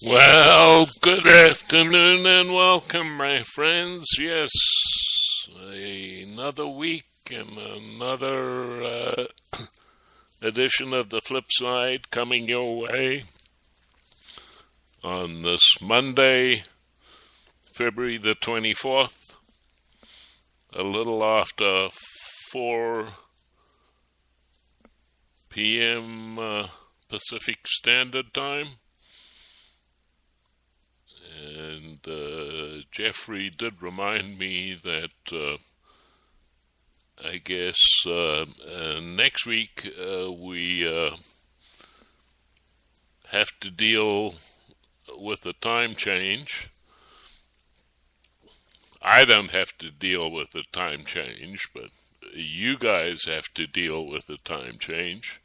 Well, good afternoon and welcome, my friends. Yes, another week and another edition of the Flipside coming your way on this Monday, February the 24th, a little after 4 p.m. Pacific Standard Time. And Jeffrey did remind me that I guess next week we have to deal with a time change. I don't have to deal with a time change, but you guys have to deal with a time change.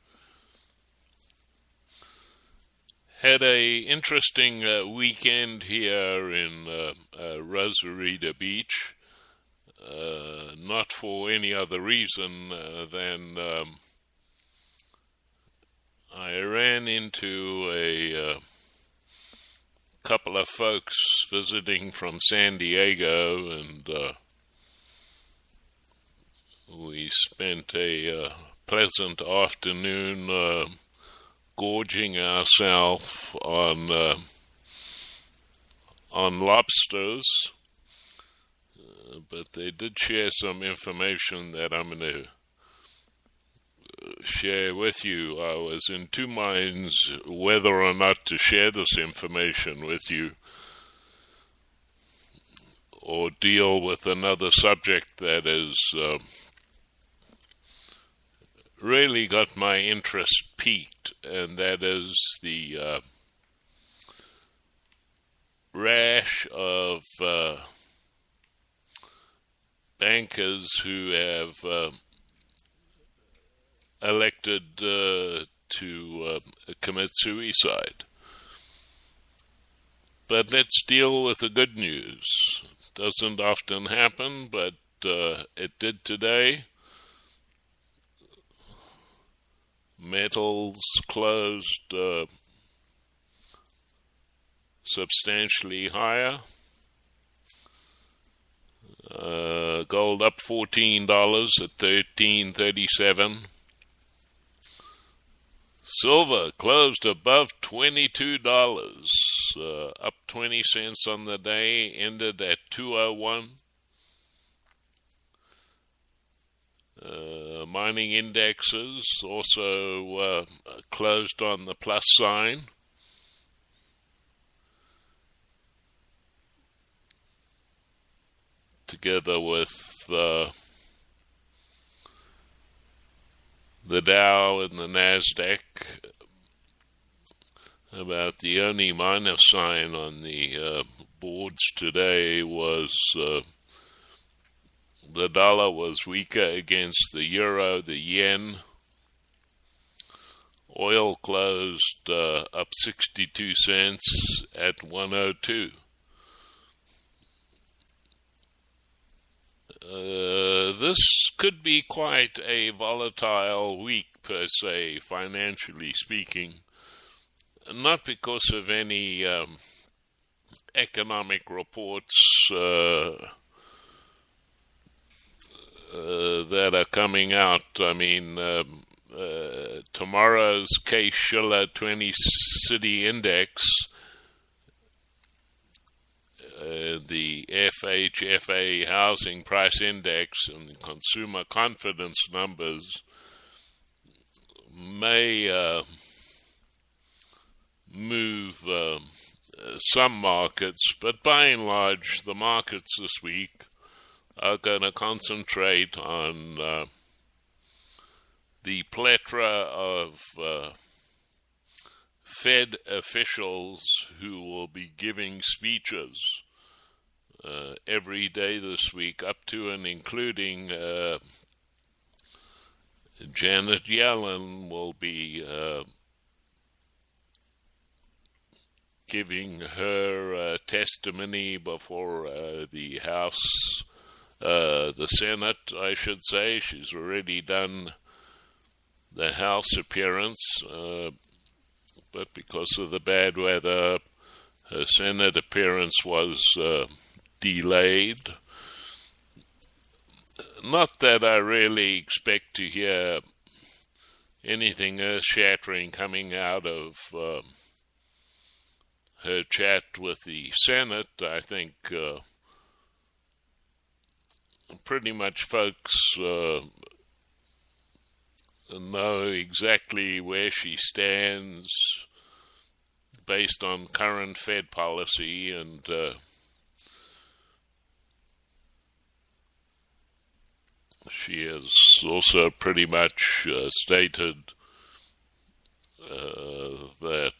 Had a interesting weekend here in Rosarita Beach, not for any other reason than I ran into a couple of folks visiting from San Diego, and we spent a pleasant afternoon gorging ourselves on lobsters, but they did share some information that I'm going to share with you. I was in two minds whether or not to share this information with you or deal with another subject that is really got my interest piqued, and that is the rash of bankers who have elected to commit suicide. But let's deal with the good news. It doesn't often happen, but it did today. Metals closed substantially higher. Gold up $14 at $13.37. Silver closed above $22, up 20 cents on the day, ended at $2.01. Mining indexes also closed on the plus sign. Together with the Dow and the NASDAQ, about the only minus sign on the boards today was the dollar was weaker against the euro, the yen. Oil closed up 62 cents at 102. This could be quite a volatile week per se, financially speaking. Not because of any economic reports that are coming out. I mean, tomorrow's Case-Shiller 20 City Index, the FHFA Housing Price Index, and the Consumer Confidence numbers may move some markets, but by and large, the markets this week are going to concentrate on the plethora of Fed officials who will be giving speeches every day this week, up to and including Janet Yellen will be giving her testimony before the House, the Senate, I should say. She's already done the House appearance, but because of the bad weather, her Senate appearance was delayed. Not that I really expect to hear anything earth-shattering coming out of her chat with the Senate. I think pretty much folks know exactly where she stands based on current Fed policy, and she has also pretty much stated that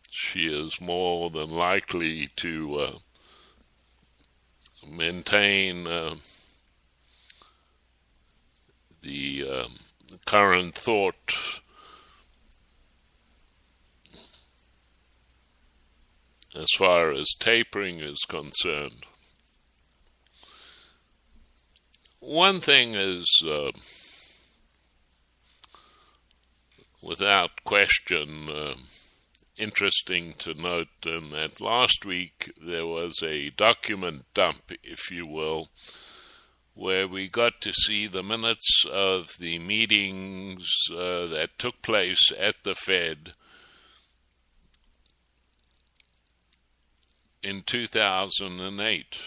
she is more than likely to maintain the current thought as far as tapering is concerned. One thing is without question interesting to note, in that last week there was a document dump, if you will, where we got to see the minutes of the meetings that took place at the Fed in 2008,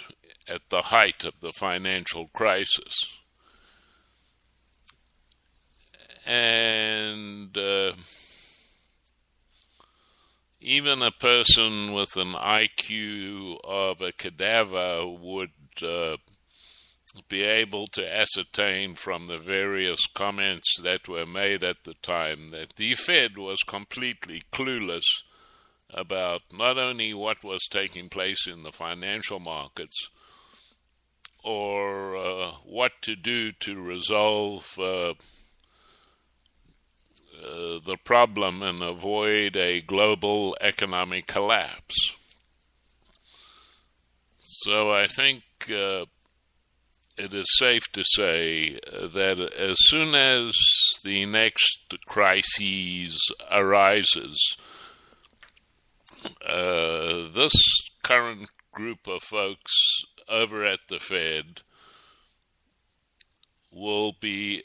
at the height of the financial crisis. And even a person with an IQ of a cadaver would be able to ascertain from the various comments that were made at the time that the Fed was completely clueless about not only what was taking place in the financial markets or what to do to resolve the problem and avoid a global economic collapse. So I think it is safe to say that as soon as the next crisis arises, this current group of folks over at the Fed will be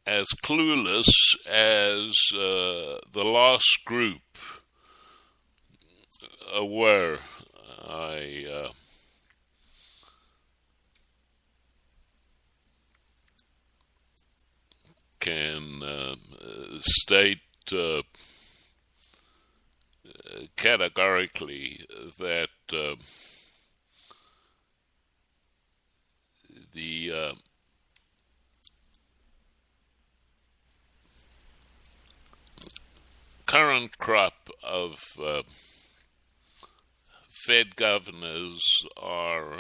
as clueless as the last group were. I can state categorically that the current crop of Fed governors are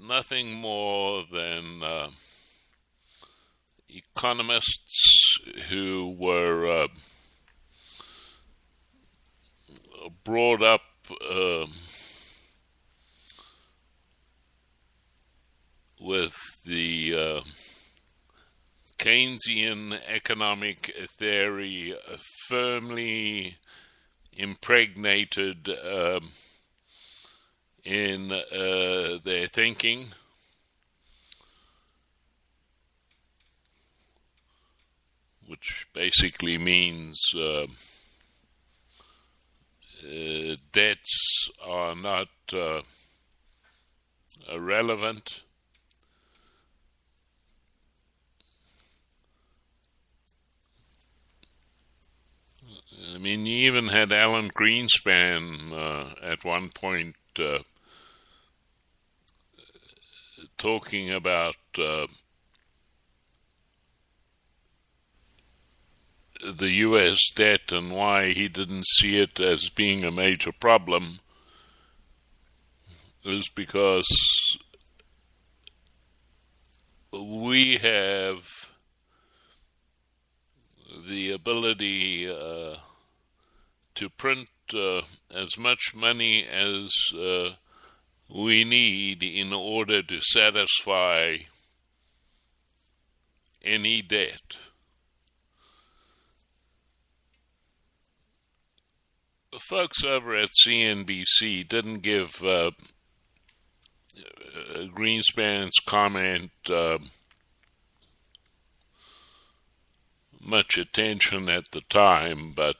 nothing more than economists who were brought up with the Keynesian economic theory firmly impregnated in their thinking, which basically means debts are not irrelevant. I mean, you even had Alan Greenspan at one point talking about the U.S. debt and why he didn't see it as being a major problem. It was because we have the ability to print as much money as we need in order to satisfy any debt. the folks over at CNBC didn't give Greenspan's comment much attention at the time, but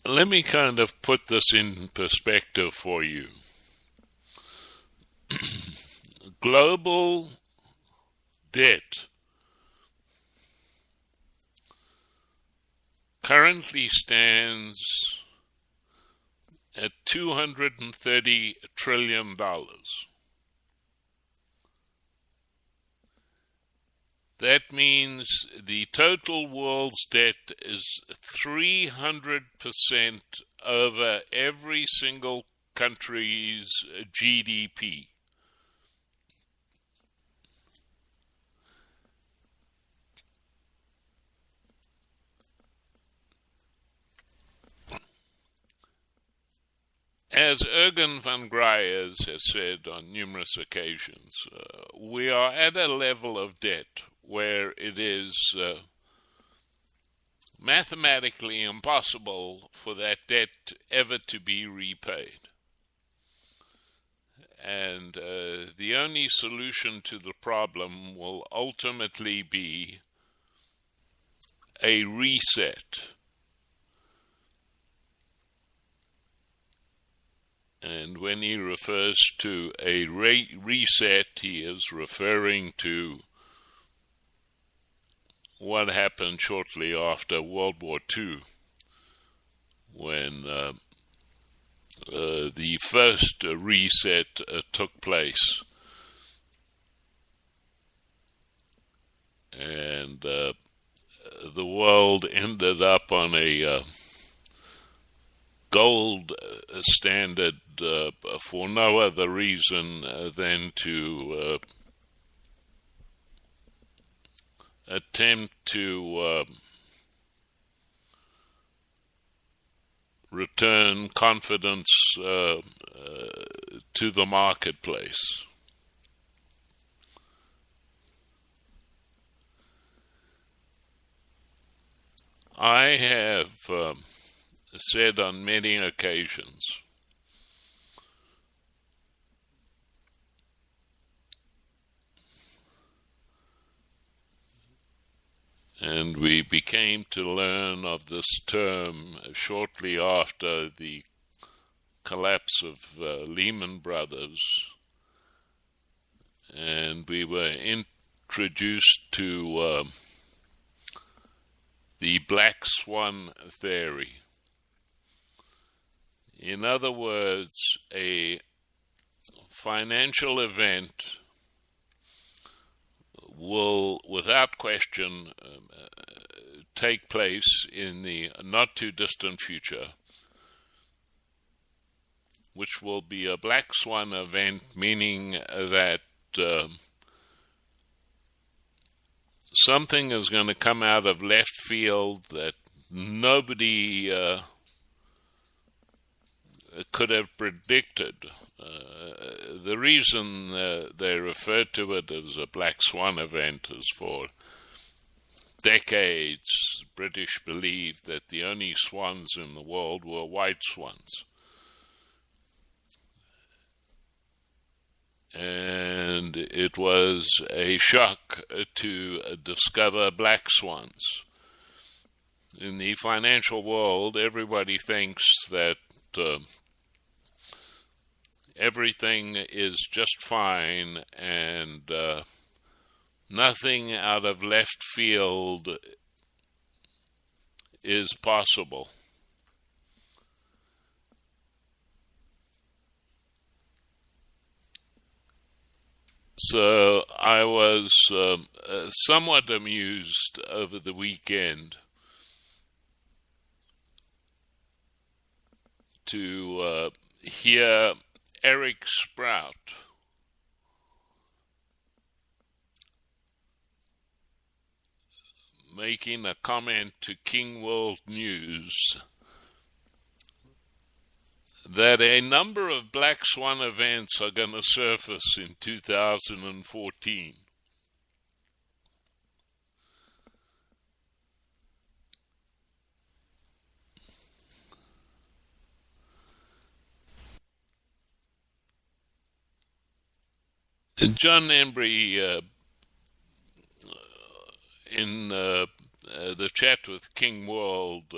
let me kind of put this in perspective for you. Global debt currently stands at $230 trillion. That means the total world's debt is 300% over every single country's GDP. As Ergen van Greyers has said on numerous occasions, we are at a level of debt where it is mathematically impossible for that debt ever to be repaid. And the only solution to the problem will ultimately be a reset. And when he refers to a reset, he is referring to what happened shortly after World War II, when the first reset took place. And the world ended up on a gold standard for no other reason than to attempt to return confidence to the marketplace. I have said on many occasions and we became to learn of this term shortly after the collapse of Lehman Brothers, and we were introduced to the black swan theory. In other words, a financial event will, without question, take place in the not-too-distant future, which will be a black swan event, meaning that something is going to come out of left field that nobody could have predicted. The reason they refer to it as a black swan event is for decades British believed that the only swans in the world were white swans. And it was a shock to discover black swans. In the financial world, everybody thinks that everything is just fine and nothing out of left field is possible. So I was somewhat amused over the weekend to hear Eric Sprout making a comment to King World News that a number of black swan events are going to surface in 2014. John Embry, in the chat with King World,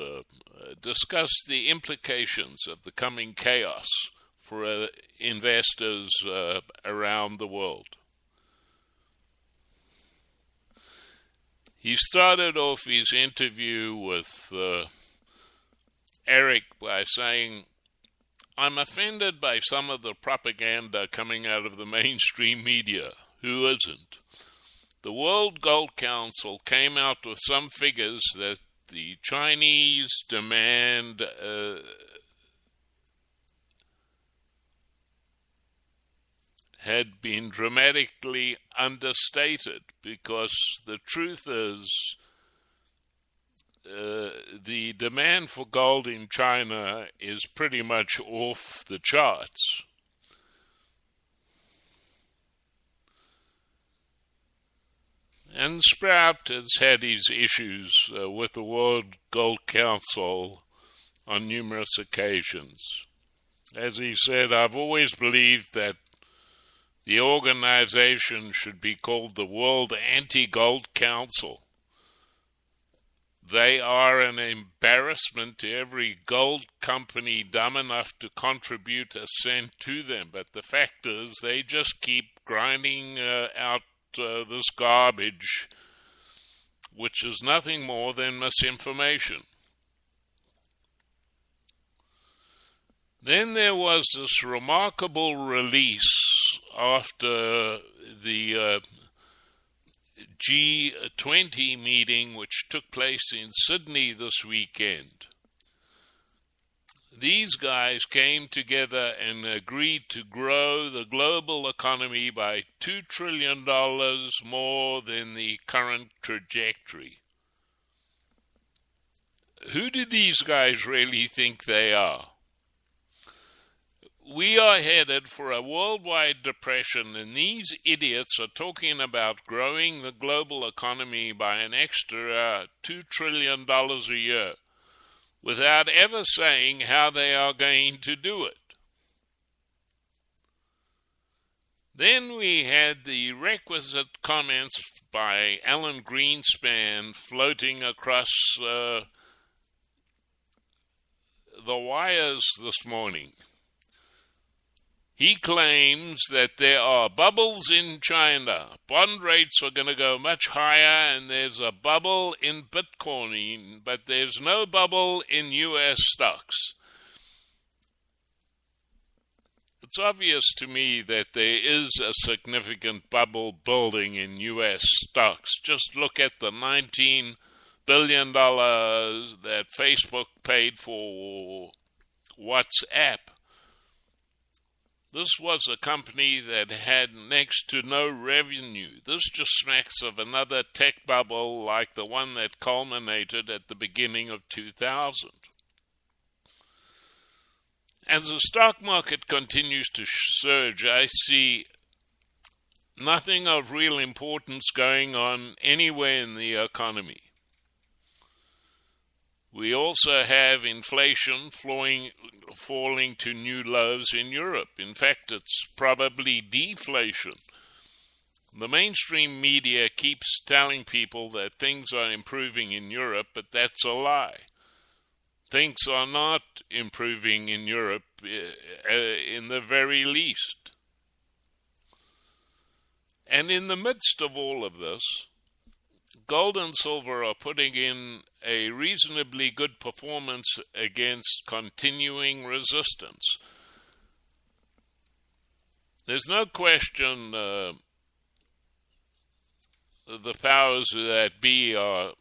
discussed the implications of the coming chaos for investors around the world. He started off his interview with Eric by saying, "I'm offended by some of the propaganda coming out of the mainstream media. Who isn't? The World Gold Council came out with some figures that the Chinese demand had been dramatically understated, because the truth is the demand for gold in China is pretty much off the charts. And Sprout has had his issues with the World Gold Council on numerous occasions. As he said, "I've always believed that the organization should be called the World Anti-Gold Council. They are an embarrassment to every gold company dumb enough to contribute a cent to them. But the fact is, they just keep grinding out this garbage, which is nothing more than misinformation." Then there was this remarkable release after the G20 meeting, which took place in Sydney this weekend. These guys came together and agreed to grow the global economy by $2 trillion more than the current trajectory. Who do these guys really think they are? We are headed for a worldwide depression, and these idiots are talking about growing the global economy by an extra $2 trillion a year, without ever saying how they are going to do it. Then we had the requisite comments by Alan Greenspan floating across the wires this morning. He claims that there are bubbles in China. Bond rates are going to go much higher, and there's a bubble in Bitcoin, but there's no bubble in U.S. stocks. It's obvious to me that there is a significant bubble building in U.S. stocks. Just look at the $19 billion that Facebook paid for WhatsApp. This was a company that had next to no revenue. This just smacks of another tech bubble like the one that culminated at the beginning of 2000. As the stock market continues to surge, I see nothing of real importance going on anywhere in the economy. We also have inflation falling to new lows in Europe. In fact, it's probably deflation. The mainstream media keeps telling people that things are improving in Europe, but that's a lie. Things are not improving in Europe, in the very least. And in the midst of all of this, gold and silver are putting in a reasonably good performance against continuing resistance. There's no question the powers that be are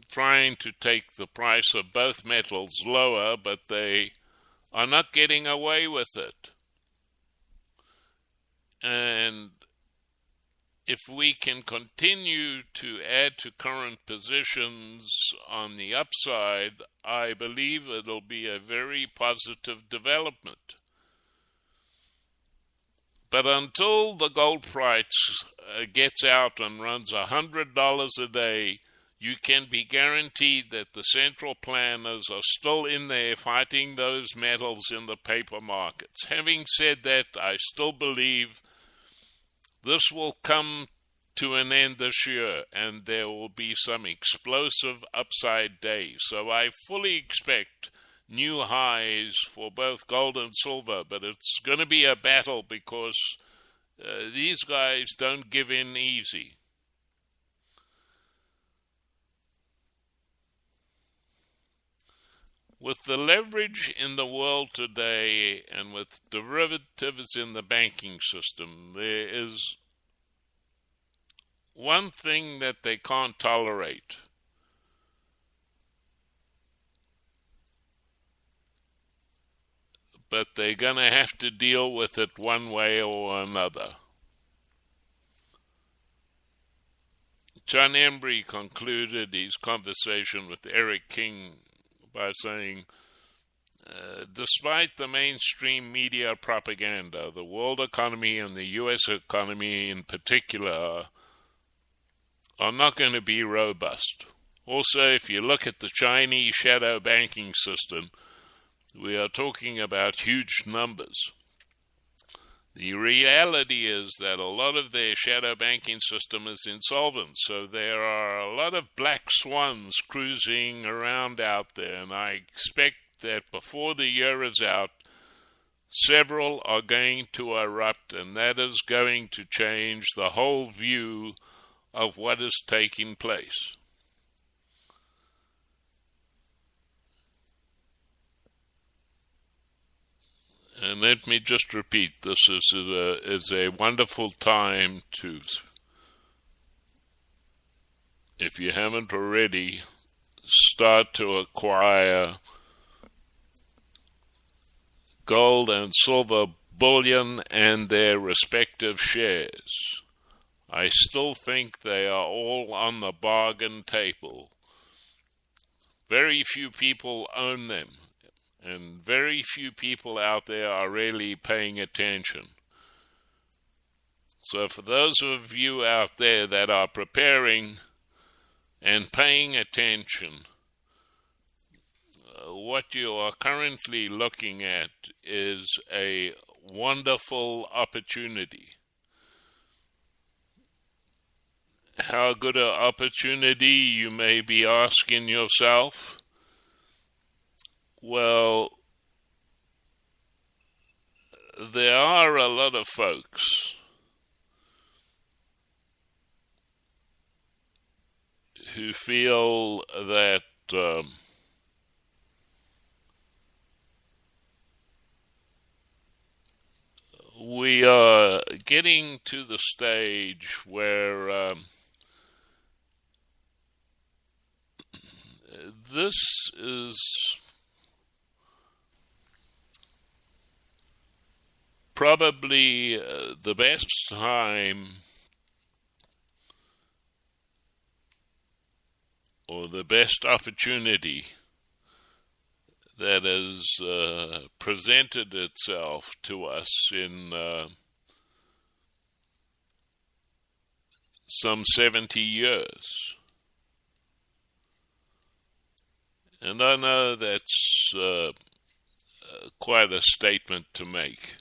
trying to take the price of both metals lower, but they are not getting away with it. And if we can continue to add to current positions on the upside, I believe it'll be a very positive development. But until the gold price gets out and runs $100 a day, you can be guaranteed that the central planners are still in there fighting those metals in the paper markets. Having said that, I still believe This will come to an end this year, and there will be some explosive upside days. So I fully expect new highs for both gold and silver, but it's going to be a battle because these guys don't give in easy. With the leverage in the world today and with derivatives in the banking system, there is one thing that they can't tolerate. But they're going to have to deal with it one way or another. John Embry concluded his conversation with Eric King by saying, despite the mainstream media propaganda, the world economy and the U.S. economy in particular are not going to be robust. Also, if you look at the Chinese shadow banking system, we are talking about huge numbers. The reality is that a lot of their shadow banking system is insolvent, so there are a lot of black swans cruising around out there, and I expect that before the year is out, several are going to erupt, and that is going to change the whole view of what is taking place. And let me just repeat, this is a wonderful time to, if you haven't already, start to acquire gold and silver bullion and their respective shares. I still think they are all on the bargain table. Very few people own them. And very few people out there are really paying attention. So for those of you out there that are preparing and paying attention, what you are currently looking at is a wonderful opportunity. How good an opportunity, you may be asking yourself? Well, there are a lot of folks who feel that we are getting to the stage where this is probably the best time or the best opportunity that has presented itself to us in some 70 years. And I know that's quite a statement to make.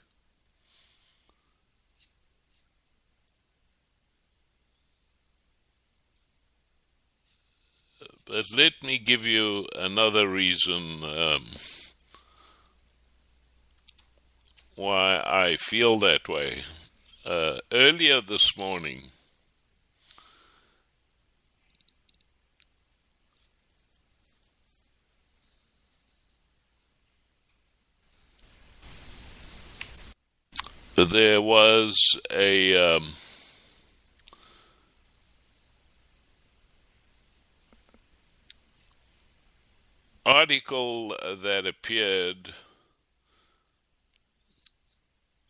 But let me give you another reason why I feel that way. Earlier this morning, there was a article that appeared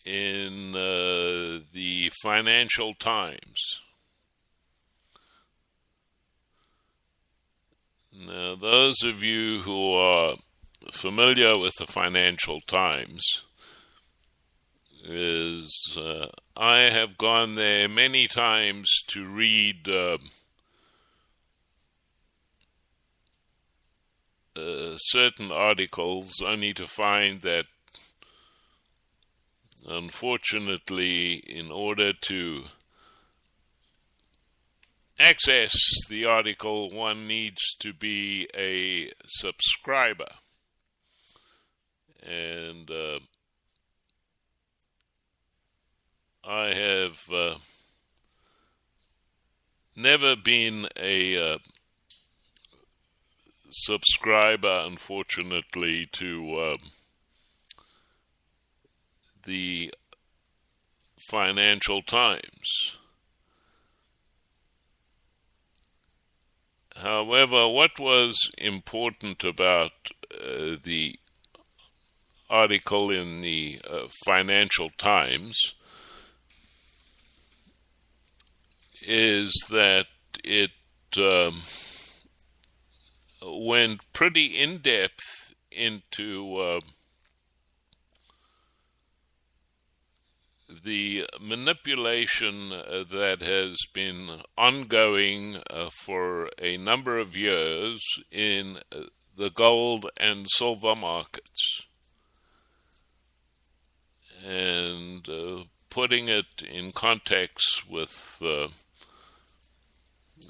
in the Financial Times. Now, those of you who are familiar with the Financial Times, I have gone there many times to read certain articles, only to find that, unfortunately, in order to access the article, one needs to be a subscriber. And I have never been a subscriber, unfortunately, to the Financial Times. However, what was important about the article in the Financial Times is that it went pretty in-depth into the manipulation that has been ongoing for a number of years in the gold and silver markets, and putting it in context with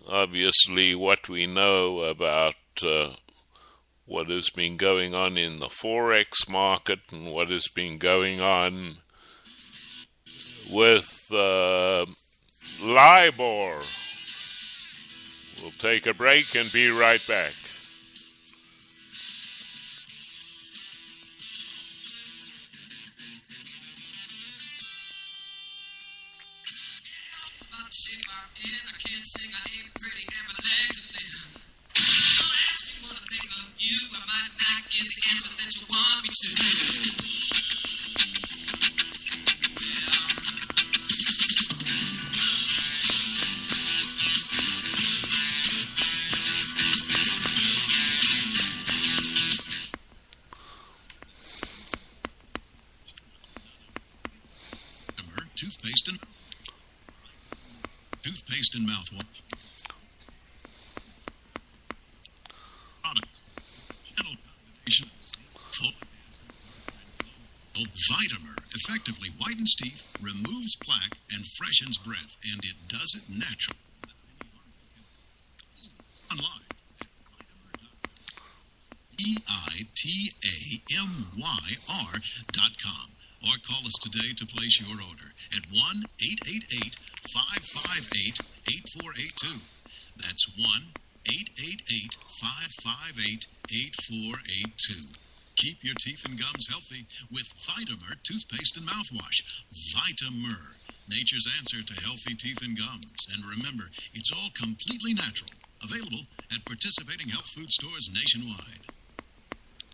obviously what we know about what has been going on in the Forex market and what has been going on with LIBOR. We'll take a break and be right back. I can't sing, I ain't pretty, and my legs are thin. Don't ask me what I think of you, I might not get the answer that you want me to. Toothpaste and mouthwash. Products. Gentle combination. Vitamer effectively whitens teeth, removes plaque, and freshens breath, and it does it naturally. Online. EITAMYR.com, or call us today to place your order at 1-888-558-8482. That's 1-888-558-8482. Keep your teeth and gums healthy with Vitamer toothpaste and mouthwash. Vitamer, nature's answer to healthy teeth and gums. And remember, it's all completely natural. Available at participating health food stores nationwide.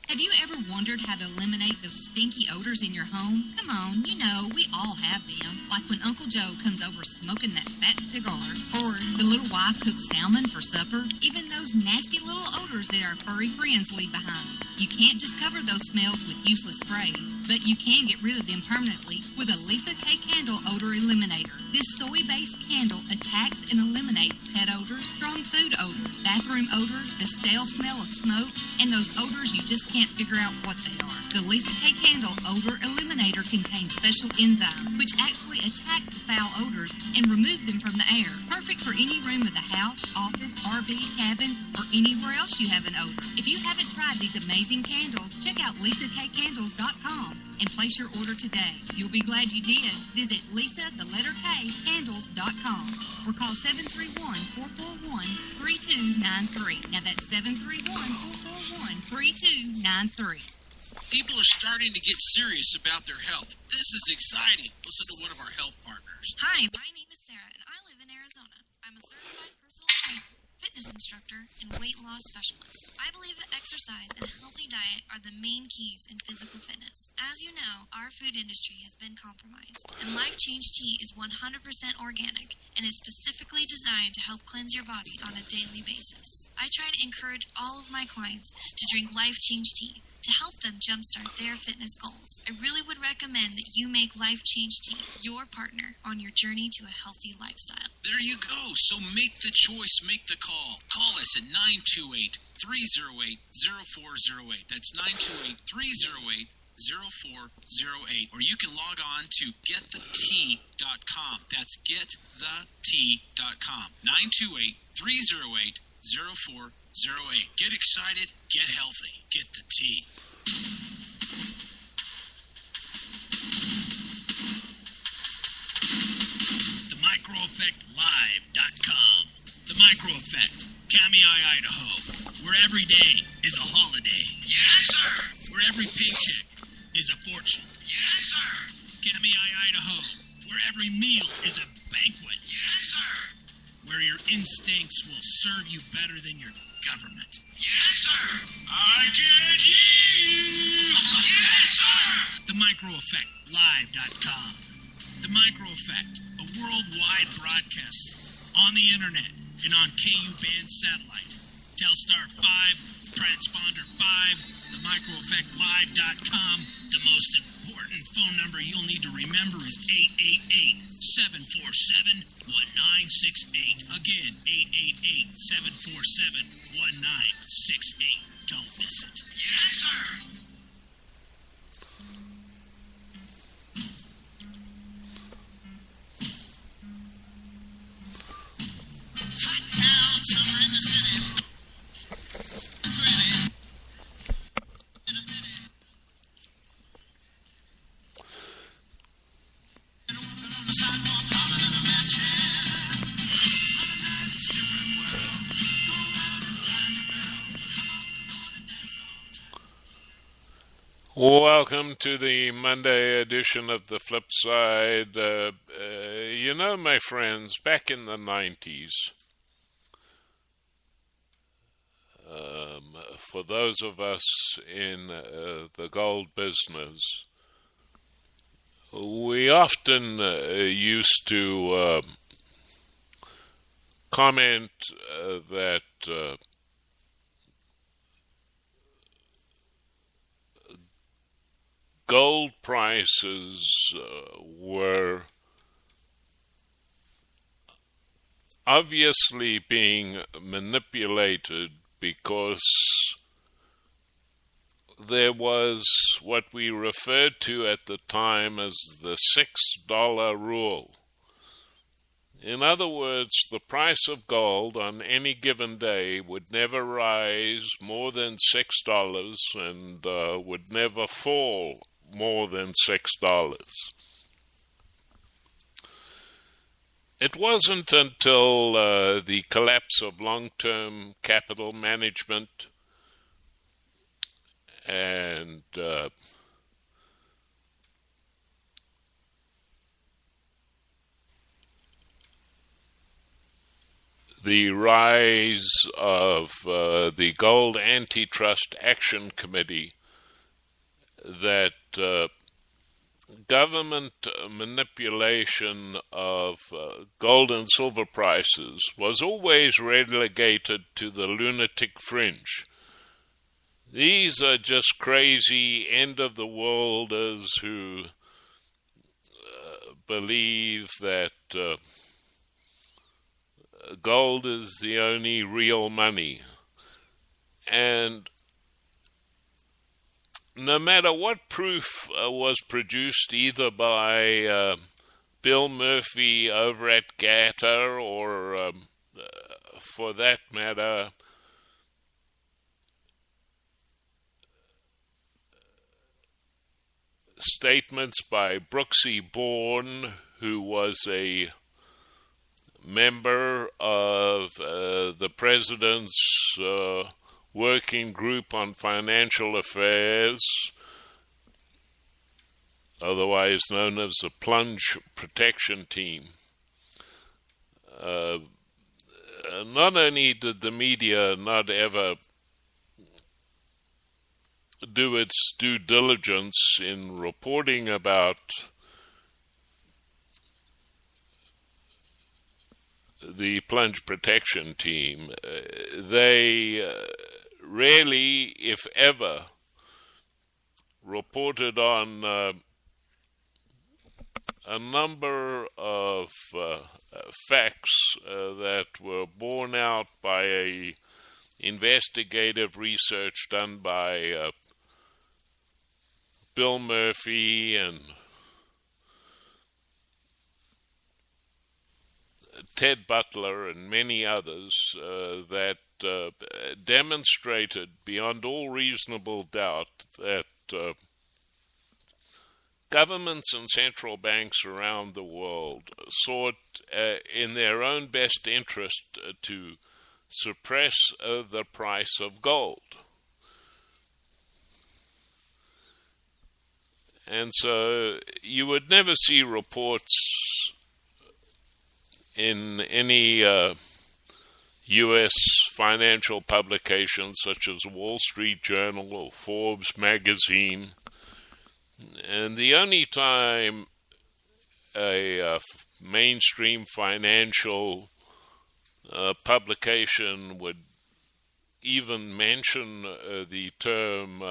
Have you ever wondered how to eliminate those stinky odors in your home? Come on, you know, we all have them. Like when Uncle Joe comes over smoking that fat cigar, or the little wife cooks salmon for supper, even those nasty little odors that our furry friends leave behind. You can't just cover those smells with useless sprays, but you can get rid of them permanently with a Lisa K Candle Odor Eliminator. This soy-based candle attacks and eliminates pet odors, strong food odors, bathroom odors, the stale smell of smoke, and those odors you just can't figure out what they are. The Lisa K Candle Odor Eliminator contains special enzymes which actually attack the foul odors and remove them from the air. Perfect for any room of the house, office, RV, cabin, or anywhere else you have an odor. If you haven't tried these amazing candles, check out LisaKCandles.com and place your order today. You'll be glad you did. Visit Candles.com or call 731-441-3293. Now that's 731-441-3293. People are starting to get serious about their health. This is exciting. Listen to one of our health partners. Hi, my name is Sarah, and I live in Arizona. I'm a certified personal trainer, fitness instructor, and weight loss specialist. I believe that exercise and a healthy diet are the main keys in physical fitness. As you know, our food industry has been compromised, and Life Change Tea is 100% organic and is specifically designed to help cleanse your body on a daily basis. I try to encourage all of my clients to drink Life Change Tea to help them jumpstart their fitness goals. I really would recommend that you make Life Change Tea your partner on your journey to a healthy lifestyle. There you go. So make the choice, make the call. Call us at 928-308-0408. That's 928-308-0408. 0408, or you can log on to getthetea.com. That's getthetea.com. 928-308-0408. Get excited, get healthy, get the tea. TheMicroEffectLive.com. The Micro Effect, Kamei, Idaho, where every day is a holiday. Yes, sir. Where every paycheck is a fortune. Yes, sir. Kamei, Idaho, where every meal is a banquet. Yes, sir. Where your instincts will serve you better than your government. Yes, sir. I can hear you. Yes, sir. TheMicroEffectLive.com. The Micro Effect, a worldwide broadcast on the internet and on KU band satellite. Telstar 5, Transponder 5, TheMicroEffectLive.com. The most important phone number you'll need to remember is 888-747-1968. Again, 888-747-1968. Don't miss it. Yes, sir. Hot town, summer in the city. Gritty. In a pity. And walking on the sidewalk harder than a match hand. Other night it's different world. Go out and find a girl. Come on and dance on. Welcome to the Monday edition of the Flipside. My friends, back in the 90s, for those of us in the gold business, we often used to comment that gold prices were obviously being manipulated because there was what we referred to at the time as the $6 rule. In other words, the price of gold on any given day would never rise more than $6 and would never fall more than $6. It wasn't until the collapse of long-term capital management and the rise of the Gold Antitrust Action Committee that government manipulation of gold and silver prices was always relegated to the lunatic fringe. These are just crazy end-of-the-worlders who believe that gold is the only real money. And no matter what proof was produced either by Bill Murphy over at GATA or, for that matter, statements by Brooksy Bourne, who was a member of the President's Working Group on Financial Affairs, otherwise known as the Plunge Protection Team. Not only did the media not ever do its due diligence in reporting about the Plunge Protection Team, they rarely, if ever, reported on a number of facts that were borne out by a investigative research done by Bill Murphy and Ted Butler and many others that demonstrated beyond all reasonable doubt that governments and central banks around the world sought in their own best interest to suppress the price of gold. And so you would never see reports in any U.S. financial publications such as Wall Street Journal or Forbes magazine. And the only time a mainstream financial publication would even mention the term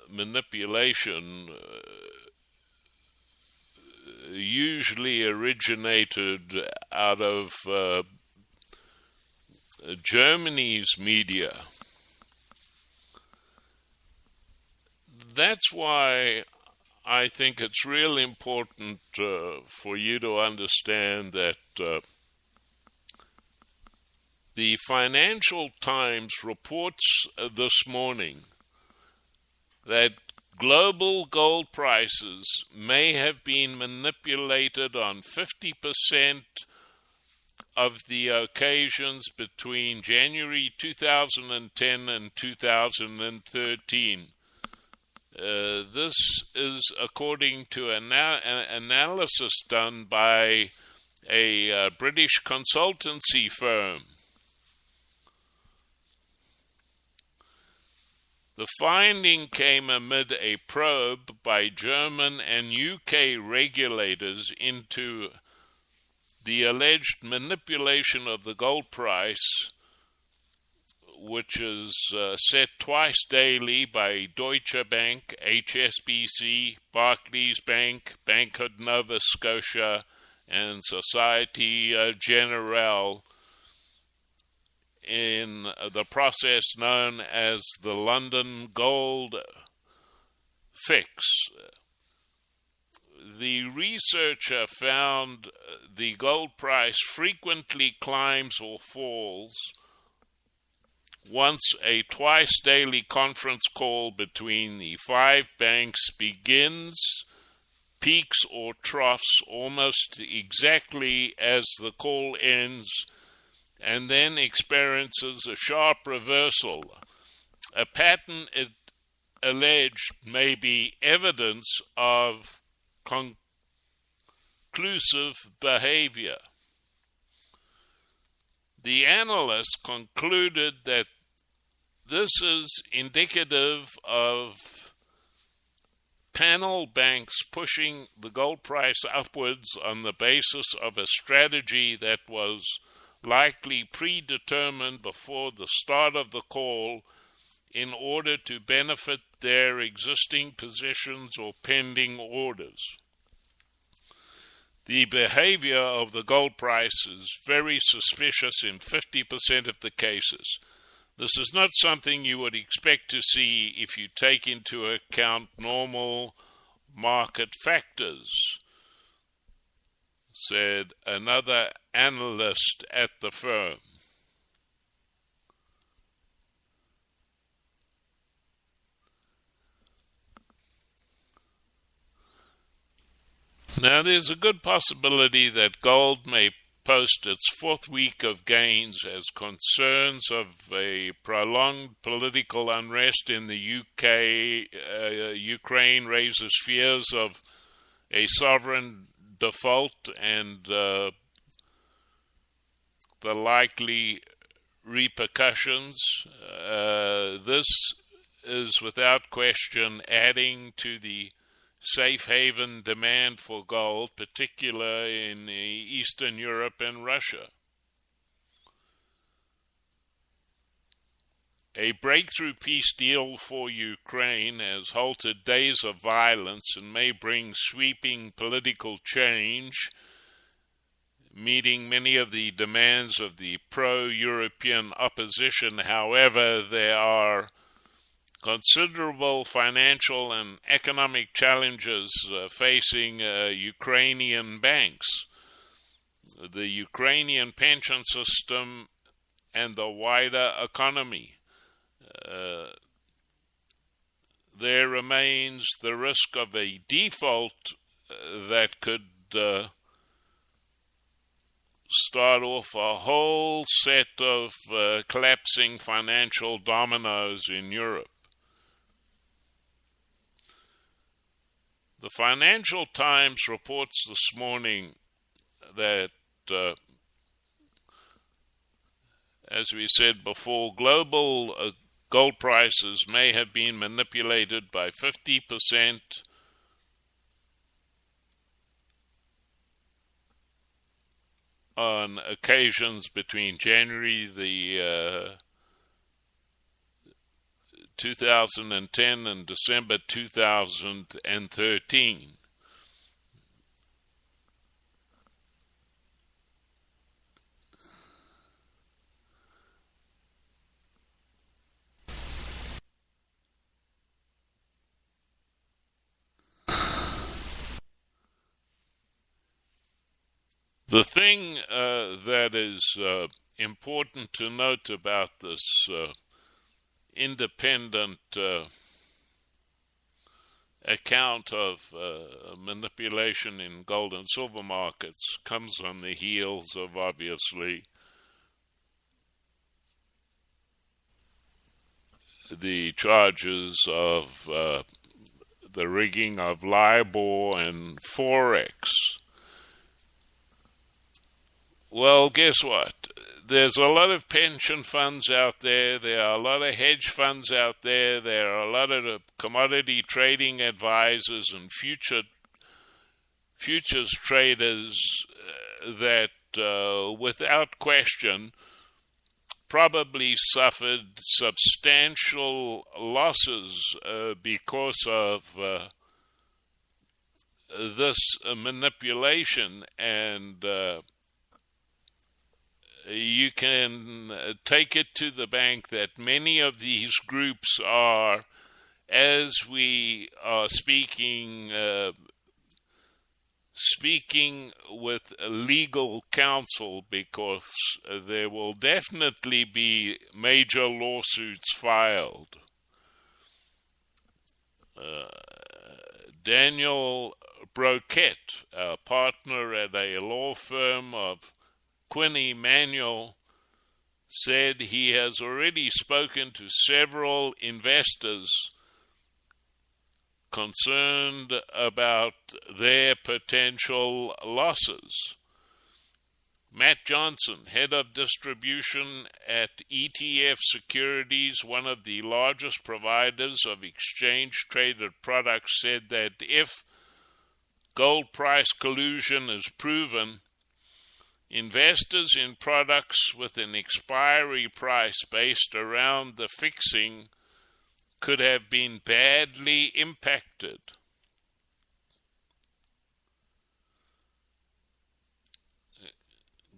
manipulation usually originated out of Germany's media. That's why I think it's real important for you to understand that the Financial Times reports this morning that global gold prices may have been manipulated on 50% of the occasions between January 2010 and 2013. This is according to an analysis done by a British consultancy firm. The finding came amid a probe by German and UK regulators into the alleged manipulation of the gold price, which is set twice daily by Deutsche Bank, HSBC, Barclays Bank, Bank of Nova Scotia, and Societe Generale, in the process known as the London Gold Fix. The researcher found the gold price frequently climbs or falls once a twice-daily conference call between the five banks begins, peaks or troughs almost exactly as the call ends, and then experiences a sharp reversal, a pattern it alleged may be evidence of conclusive behavior. The analyst concluded that this is indicative of panel banks pushing the gold price upwards on the basis of a strategy that was likely predetermined before the start of the call in order to benefit their existing positions or pending orders. The behavior of the gold price is very suspicious in 50% of the cases. This is not something you would expect to see if you take into account normal market factors, said another analyst at the firm. Now, there's a good possibility that gold may post its fourth week of gains as concerns of a prolonged political unrest in the Ukraine raises fears of a sovereign default and the likely repercussions. This is without question adding to the safe haven demand for gold, particularly in Eastern Europe and Russia. A breakthrough peace deal for Ukraine has halted days of violence and may bring sweeping political change, meeting many of the demands of the pro-European opposition. However, there are considerable financial and economic challenges facing Ukrainian banks, the Ukrainian pension system, and the wider economy. There remains the risk of a default that could start off a whole set of collapsing financial dominoes in Europe. The Financial Times reports this morning that, as we said before, global gold prices may have been manipulated by 50% on occasions between January the 2010 and December 2013. The thing that is important to note about this independent account of manipulation in gold and silver markets comes on the heels of, obviously, the charges of the rigging of LIBOR and Forex. Well, guess what? There's a lot of pension funds out there. There are a lot of hedge funds out there. There are a lot of commodity trading advisors and futures traders that, without question, probably suffered substantial losses because of this manipulation, and you can take it to the bank that many of these groups are, as we are speaking with legal counsel, because there will definitely be major lawsuits filed. Daniel Broquette, a partner at a law firm of Quinn Emanuel, said he has already spoken to several investors concerned about their potential losses. Matt Johnson, head of distribution at ETF Securities, one of the largest providers of exchange-traded products, said that if gold price collusion is proven, investors in products with an expiry price based around the fixing could have been badly impacted.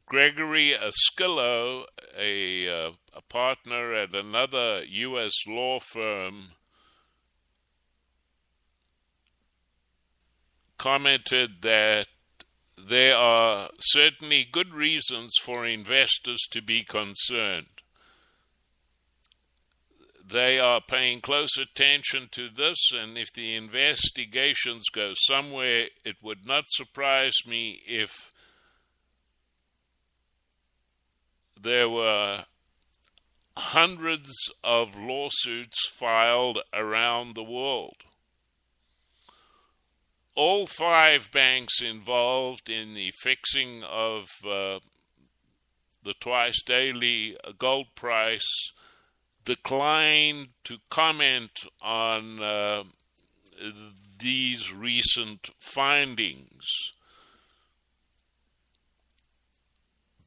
Gregory Ascillo, a partner at another U.S. law firm, commented that there are certainly good reasons for investors to be concerned. They are paying close attention to this, and if the investigations go somewhere, it would not surprise me if there were hundreds of lawsuits filed around the world. All 5 banks involved in the fixing of the twice daily gold price declined to comment on these recent findings.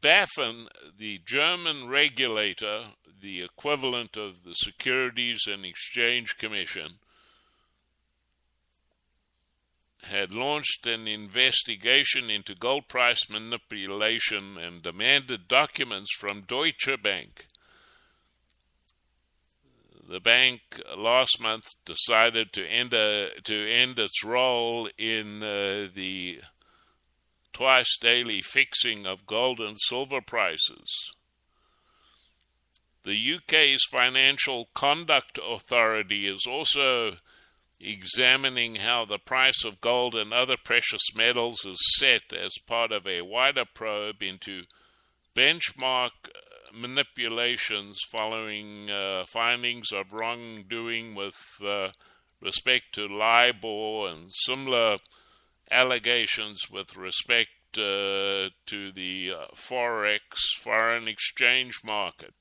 BaFin, the German regulator, the equivalent of the Securities and Exchange Commission, had launched an investigation into gold price manipulation and demanded documents from Deutsche Bank. the bank last month decided to end its role in the twice daily fixing of gold and silver prices. The UK's Financial Conduct Authority is also examining how the price of gold and other precious metals is set as part of a wider probe into benchmark manipulations following findings of wrongdoing with respect to LIBOR and similar allegations with respect to the Forex, foreign exchange market.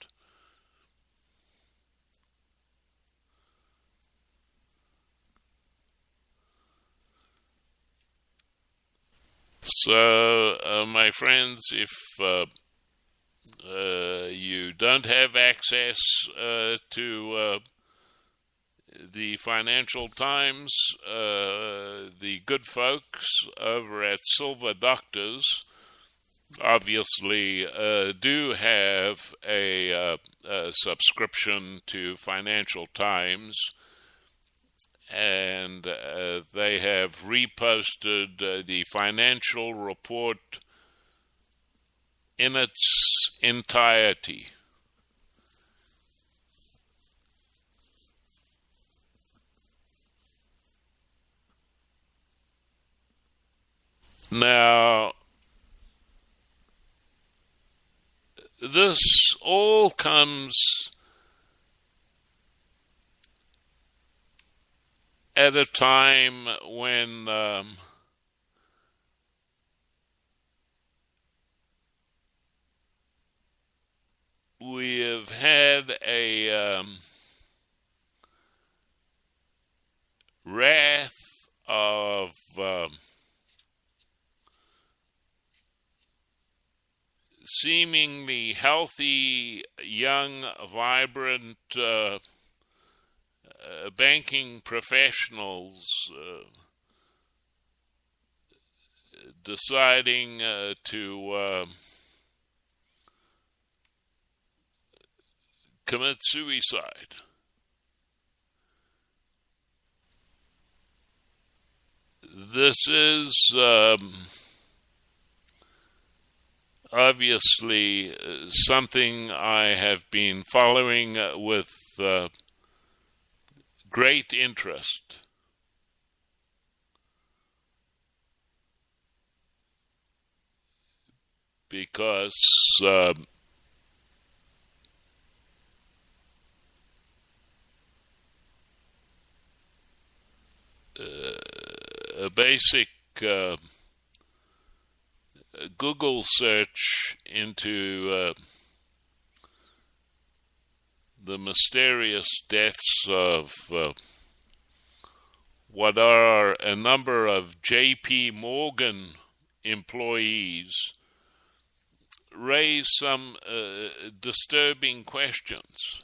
So, my friends, if you don't have access to the Financial Times, the good folks over at Silver Doctors obviously do have a subscription to Financial Times, and they have reposted the financial report in its entirety. Now, this all comes at a time when we have had a wrath of seemingly healthy, young, vibrant banking professionals deciding to commit suicide. This is obviously something I have been following with great interest. Because a basic Google search into the mysterious deaths of what are a number of J.P. Morgan employees raise some disturbing questions.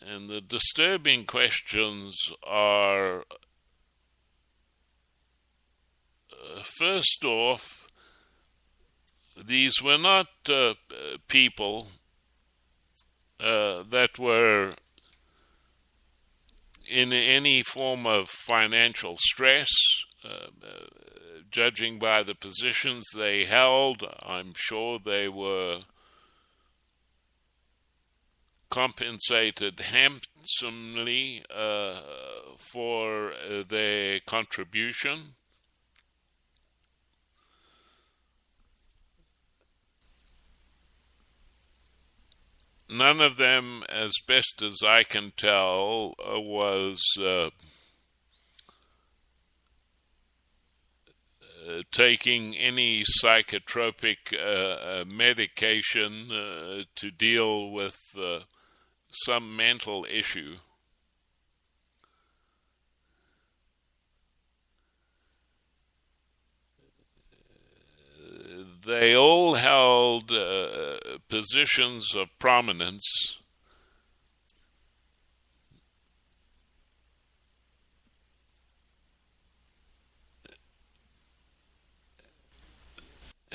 And the disturbing questions are, first off, these were not people that were in any form of financial stress. Judging by the positions they held, I'm sure they were compensated handsomely for their contribution. None of them, as best as I can tell, was taking any psychotropic medication to deal with some mental issue. They all held positions of prominence,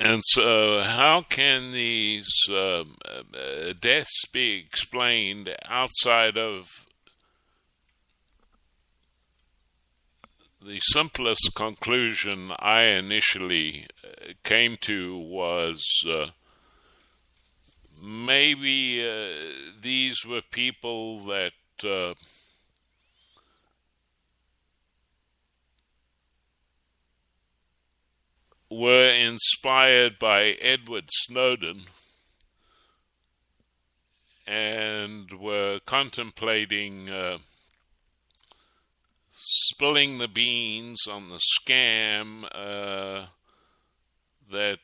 And so how can these deaths be explained outside of the simplest conclusion I initially came to was maybe these were people that were inspired by Edward Snowden and were contemplating spilling the beans on the scam that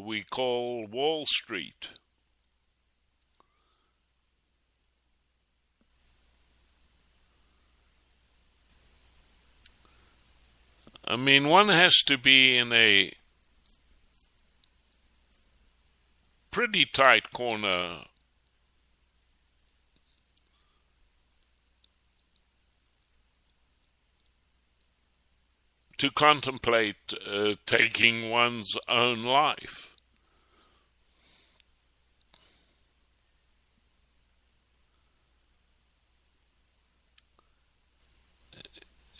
we call Wall Street. I mean, one has to be in a pretty tight corner to contemplate taking one's own life.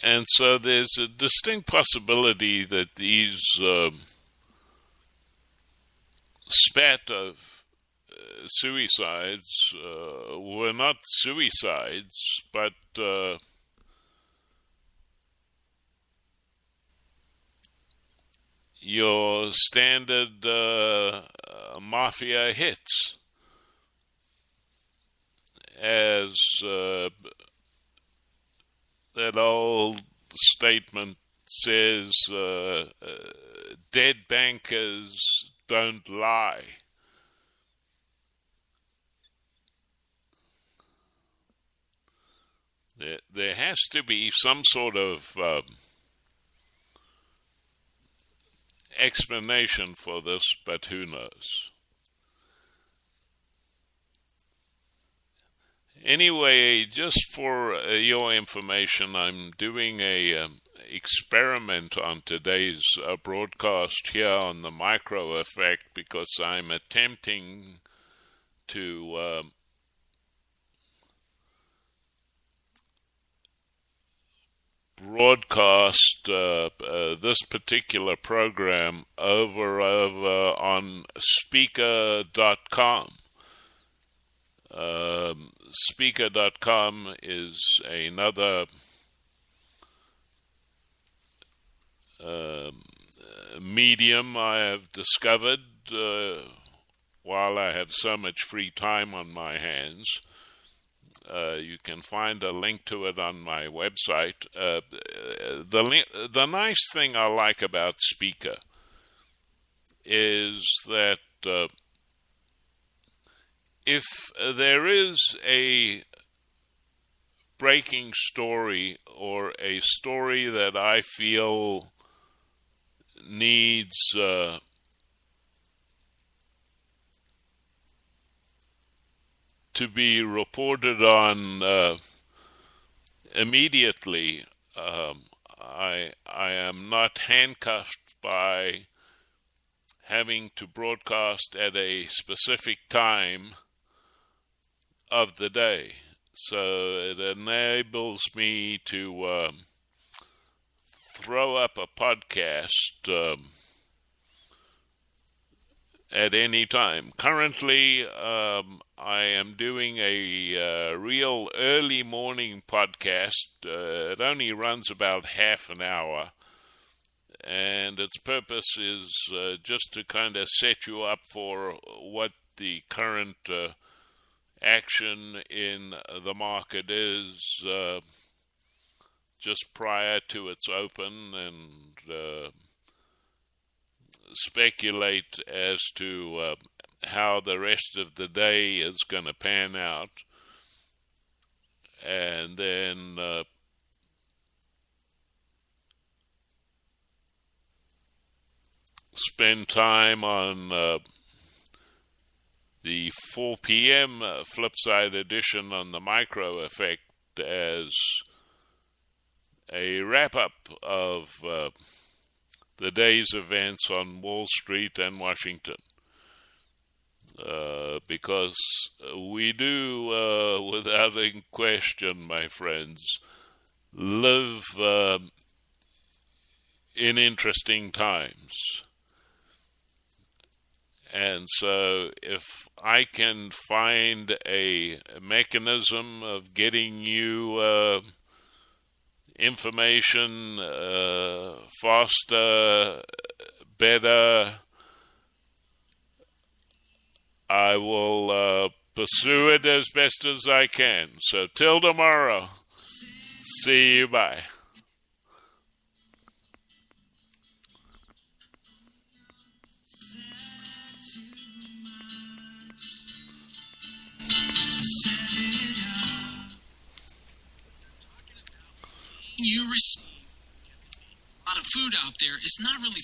And so there's a distinct possibility that these spat of suicides were not suicides, but your standard mafia hits, as that old statement says, dead bankers don't lie. There has to be some sort of explanation for this, but who knows? Anyway, just for your information, I'm doing a experiment on today's broadcast here on the micro effect, because I'm attempting to broadcast this particular program over on Spreaker.com. Spreaker.com is another medium I have discovered while I have so much free time on my hands. You can find a link to it on my website. The nice thing I like about Spreaker is that if there is a breaking story or a story that I feel needs to be reported on immediately, I am not handcuffed by having to broadcast at a specific time of the day. So it enables me to throw up a podcast at any time. Currently, I am doing a real early morning podcast. It only runs about half an hour, and its purpose is just to kind of set you up for what the current action in the market is just prior to its open, and speculate as to how the rest of the day is going to pan out, and then spend time on the 4 p.m. Flipside edition on the micro effect as a wrap-up of the day's events on Wall Street and Washington. Because we do, without a question, my friends, live in interesting times. And so if I can find a mechanism of getting you information faster, better, I will pursue it as best as I can. So till tomorrow, see you, bye. You receive a lot of food out there is not really